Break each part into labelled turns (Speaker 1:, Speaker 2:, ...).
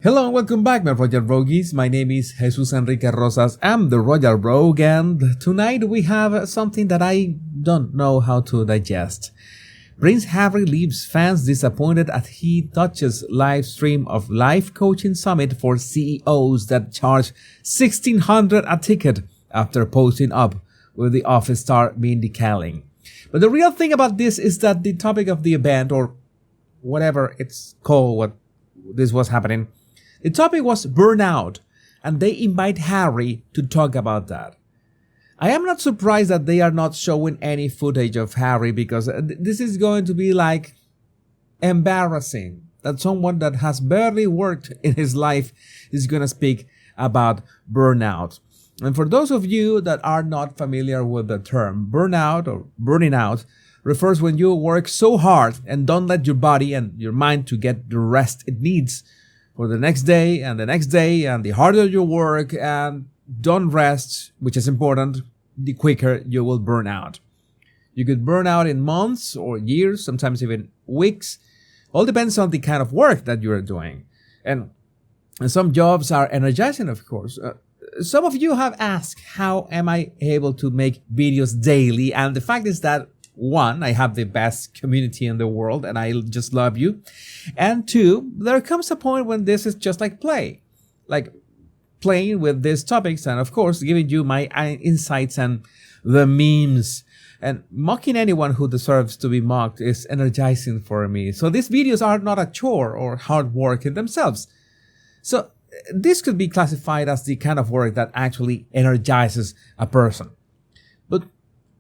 Speaker 1: Hello and welcome back, my Royal Rogues. My name is Jesus Enrique Rosas. I'm the Royal Rogue, and tonight we have something that I don't know how to digest. Prince Harry leaves fans disappointed as he touches live stream of life coaching summit for CEOs that charge $1,600 a ticket after posting up with the office star Mindy Kaling. But the real thing about this is that the topic of the event, or whatever it's called, what this was happening, the topic was burnout, and they invite Harry to talk about that. I am not surprised that they are not showing any footage of Harry, because this is going to be like embarrassing that someone that has barely worked in his life is going to speak about burnout. And for those of you that are not familiar with the term, burnout or burning out refers when you work so hard and don't let your body and your mind to get the rest it needs for the next day and the next day, and the harder you work and don't rest, which is important, the quicker you will burn out. You could burn out in months or years, sometimes even weeks. All depends on the kind of work that you are doing. And some jobs are energizing, of course. Some of you have asked, how am I able to make videos daily? And the fact is that, one, I have the best community in the world and I just love you. And two, there comes a point when this is just like playing with these topics and, of course, giving you my insights and the memes. And mocking anyone who deserves to be mocked is energizing for me. So these videos are not a chore or hard work in themselves. So this could be classified as the kind of work that actually energizes a person. But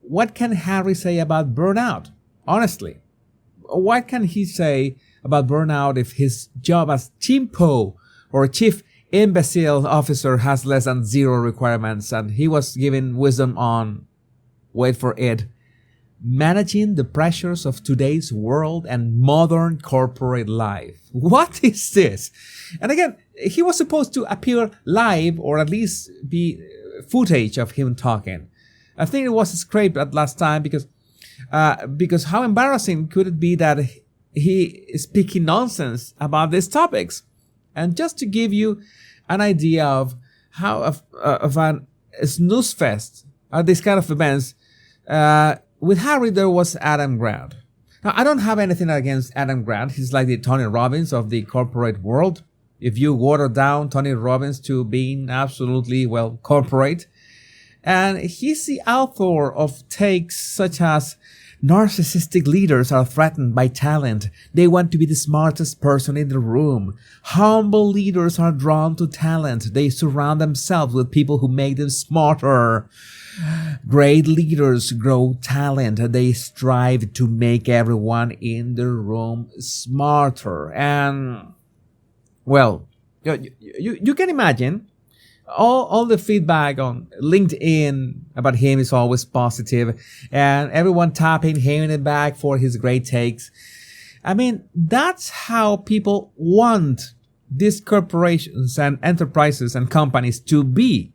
Speaker 1: what can Harry say about burnout? Honestly, what can he say about burnout if his job as Chimpo or Chief Imbecile Officer has less than 0 requirements and he was given wisdom on, wait for it, managing the pressures of today's world and modern corporate life? What is this? And again, he was supposed to appear live or at least be footage of him talking. I think it was scraped at last time because how embarrassing could it be that he is speaking nonsense about these topics? And just to give you an idea of how of an snooze fest at these kind of events, with Harry there was Adam Grant. Now, I don't have anything against Adam Grant. He's like the Tony Robbins of the corporate world. If you water down Tony Robbins to being absolutely, corporate. And he's the author of takes such as narcissistic leaders are threatened by talent. They want to be the smartest person in the room. Humble leaders are drawn to talent. They surround themselves with people who make them smarter. Great leaders grow talent. They strive to make everyone in the room smarter. And, you can imagine all the feedback on LinkedIn about him is always positive, and everyone tapping him in the back for his great takes. I mean, that's how people want these corporations and enterprises and companies to be.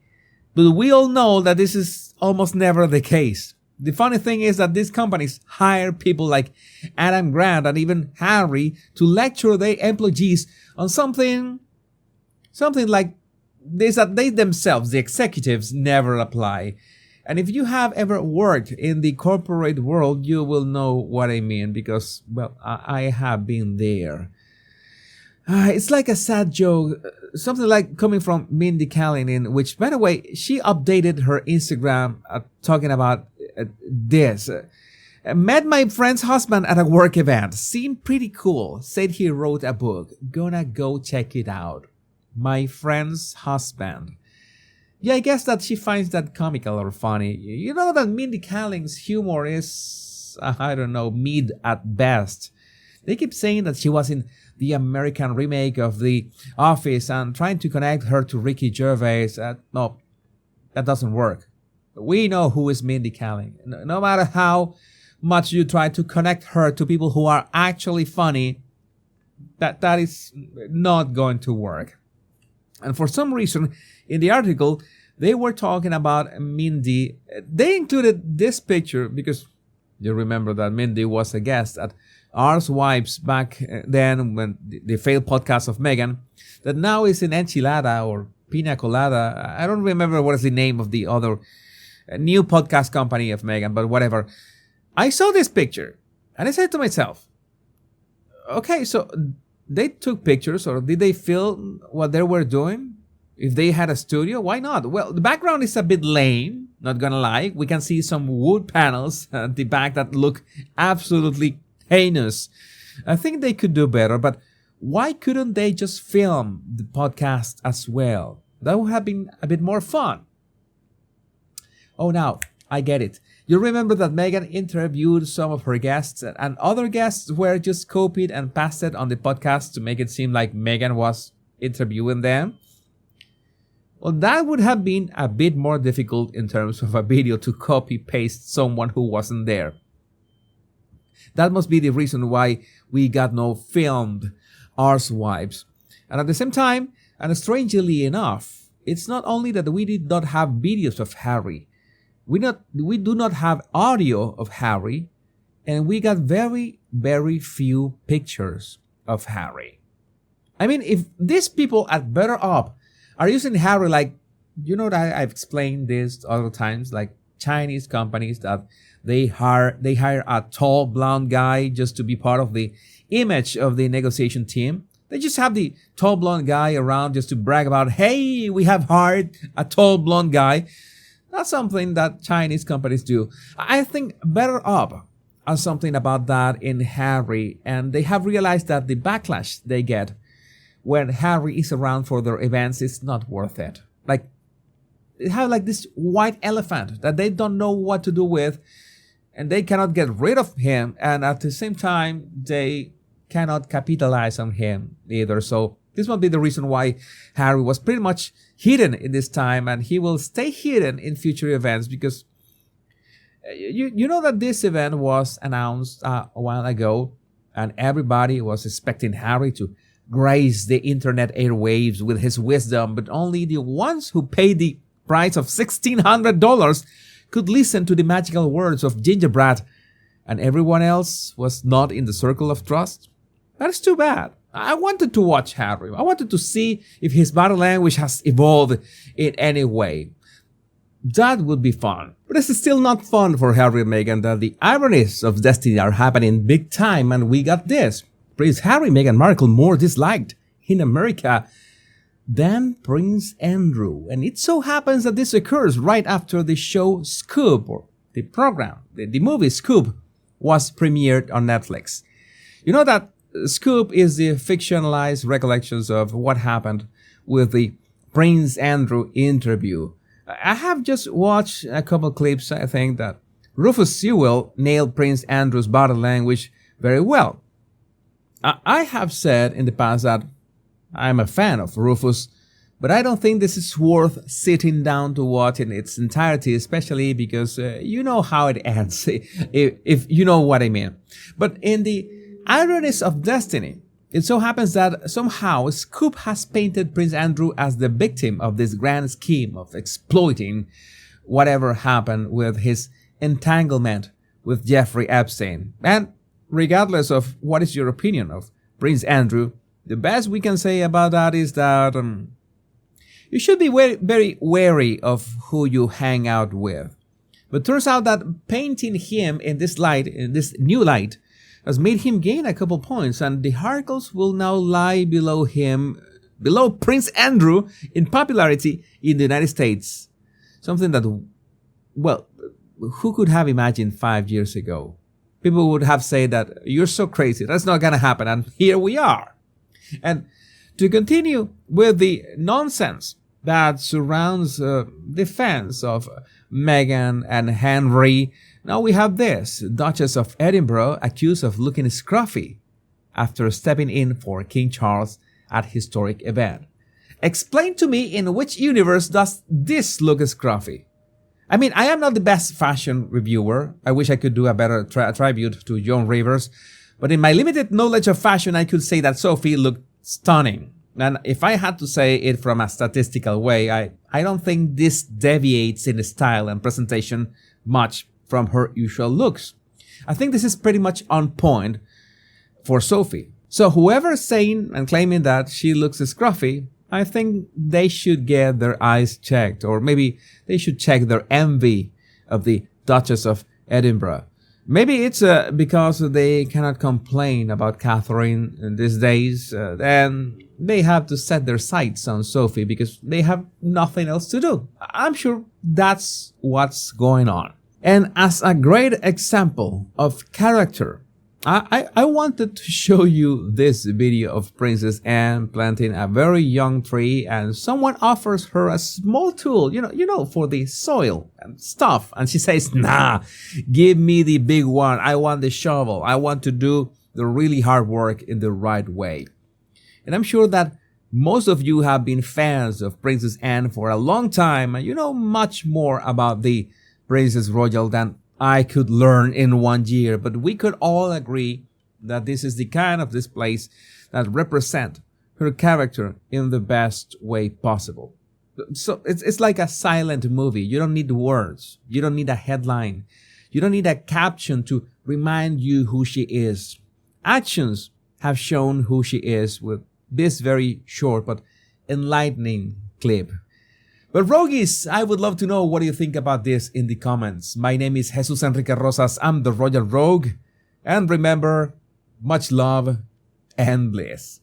Speaker 1: But we all know that this is almost never the case. The funny thing is that these companies hire people like Adam Grant and even Harry to lecture their employees on something like this that they themselves, the executives, never apply. And if you have ever worked in the corporate world, you will know what I mean, because, I have been there. It's like a sad joke, something like coming from Mindy Kaling, in which, by the way, she updated her Instagram talking about this. Met my friend's husband at a work event. Seemed pretty cool. Said he wrote a book. Gonna go check it out. My friend's husband. Yeah, I guess that she finds that comical or funny. You know that Mindy Kaling's humor is, mid at best. They keep saying that she was in the American remake of The Office and trying to connect her to Ricky Gervais. No, that doesn't work. We know who is Mindy Kaling. No matter how much you try to connect her to people who are actually funny, that is not going to work. And for some reason, in the article, they were talking about Mindy. They included this picture because you remember that Mindy was a guest at arsewives back then when the failed podcast of Meghan, that now is in enchilada or pina colada. I don't remember what is the name of the other new podcast company of Meghan, but whatever. I saw this picture and I said to myself, okay, so they took pictures, or did they film what they were doing? If they had a studio, why not? Well, the background is a bit lame, not gonna lie. We can see some wood panels at the back that look absolutely heinous. I think they could do better, but why couldn't they just film the podcast as well? That would have been a bit more fun. Oh, now, I get it. You remember that Meghan interviewed some of her guests, and other guests were just copied and pasted on the podcast to make it seem like Meghan was interviewing them? Well, that would have been a bit more difficult in terms of a video to copy-paste someone who wasn't there. That must be the reason why we got no filmed arsewives. And at the same time, and strangely enough, it's not only that we did not have videos of Harry, we do not have audio of Harry, and we got very, very few pictures of Harry. I mean, if these people at BetterUp are using Harry like, you know that I've explained this other times, like Chinese companies that they hire a tall blonde guy just to be part of the image of the negotiation team. They just have the tall blonde guy around just to brag about, hey, we have hired a tall blonde guy. That's something that Chinese companies do. I think BetterUp has something about that in Harry, and they have realized that the backlash they get when Harry is around for their events is not worth it. Like, they have like this white elephant that they don't know what to do with, and they cannot get rid of him, and at the same time, they cannot capitalize on him either. So this might be the reason why Harry was pretty much hidden in this time, and he will stay hidden in future events, because you know that this event was announced a while ago, and everybody was expecting Harry to grace the internet airwaves with his wisdom, but only the ones who paid the price of $1,600 could listen to the magical words of Gingerbread, and everyone else was not in the circle of trust. That is too bad. I wanted to watch Harry. I wanted to see if his body language has evolved in any way. That would be fun. But it's still not fun for Harry and Meghan that the ironies of destiny are happening big time, and we got this. Prince Harry, Meghan Markle more disliked in America than Prince Andrew. And it so happens that this occurs right after the show Scoop, or the program, the movie Scoop, was premiered on Netflix. You know that Scoop is the fictionalized recollections of what happened with the Prince Andrew interview. I have just watched a couple clips. I think that Rufus Sewell nailed Prince Andrew's body language very well. I have said in the past that I'm a fan of Rufus, but I don't think this is worth sitting down to watch in its entirety, especially because you know how it ends, if you know what I mean. But in the ironies of destiny, it so happens that somehow Scoop has painted Prince Andrew as the victim of this grand scheme of exploiting whatever happened with his entanglement with Jeffrey Epstein. And regardless of what is your opinion of Prince Andrew, the best we can say about that is that you should be very, very wary of who you hang out with. But turns out that painting him in this light, in this new light, has made him gain a couple points, and the Harkles will now lie below him, below Prince Andrew in popularity in the United States. Something that, well, who could have imagined 5 years ago? People would have said that you're so crazy, that's not gonna happen, and here we are. And to continue with the nonsense that surrounds the fans of Meghan and Henry, now we have this: Duchess of Edinburgh accused of looking scruffy after stepping in for King Charles at historic event. Explain to me, in which universe does this look scruffy? I mean, I am not the best fashion reviewer. I wish I could do a better tribute to Joan Rivers. But in my limited knowledge of fashion, I could say that Sophie looked stunning. And if I had to say it from a statistical way, I don't think this deviates in style and presentation much from her usual looks. I think this is pretty much on point. for Sophie. So whoever's saying and claiming that she looks scruffy, I think they should get their eyes checked, or maybe they should check their envy of the Duchess of Edinburgh. Maybe it's because they cannot complain about Catherine in these days, and they have to set their sights on Sophie because they have nothing else to do. I'm sure that's what's going on. And as a great example of character, I wanted to show you this video of Princess Anne planting a very young tree, and someone offers her a small tool, for the soil and stuff. And she says, nah, give me the big one. I want the shovel. I want to do the really hard work in the right way. And I'm sure that most of you have been fans of Princess Anne for a long time, and you know much more about the Princess Royal than I could learn in 1 year, but we could all agree that this is the kind of displays that represent her character in the best way possible. So it's like a silent movie. You don't need words. You don't need a headline. You don't need a caption to remind you who she is. Actions have shown who she is with this very short but enlightening clip. But Rogues, I would love to know what you think about this in the comments. My name is Jesus Enrique Rosas. I'm the Royal Rogue. And remember, much love and bliss.